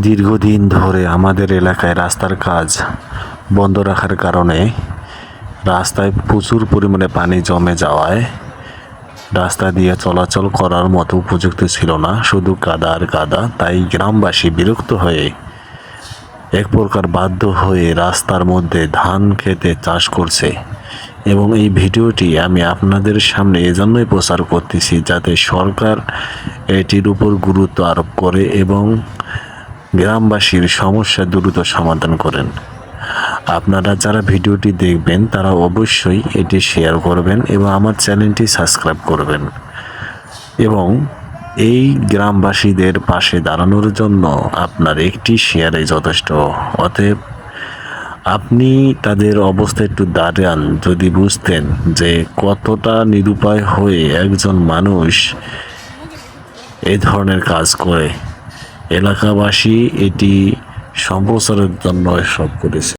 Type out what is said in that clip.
দীর্ঘদিন ধরে আমাদের এলাকায় রাস্তার কাজ বন্ধ রাখার কারণে রাস্তায় প্রচুর পরিমাণে পানি জমে যাওয়ায় রাস্তা দিয়ে চলাচল করার মতো উপযুক্ত ছিল না, শুধু কাদা আর কাদা। তাই গ্রামবাসী বিরক্ত হয়ে এক প্রকার বাধ্য হয়ে রাস্তার মধ্যে ধান খেতে চাষ করছে। এবং এই ভিডিওটি আমি আপনাদের সামনে এজন্যই প্রচার করতেছি যাতে সরকার এটির উপর গুরুত্ব আরোপ করে এবং গ্রামবাসীর সমস্যা দ্রুত সমাধান করেন। আপনারা যারা ভিডিওটি দেখবেন তারা অবশ্যই এটি শেয়ার করবেন এবং আমার চ্যানেলটি সাবস্ক্রাইব করবেন এবং এই গ্রামবাসীদের পাশে দাঁড়ানোর জন্য আপনার একটি শেয়ারে যথেষ্ট। অতএব আপনি তাদের অবস্থা একটু দাঁড়ান, যদি বুঝতেন যে কতটা নিরুপায় হয়ে একজন মানুষ এই ধরনের কাজ করে। এলাকাবাসী এটি সম্প্রচারের জন্য এসব করেছে।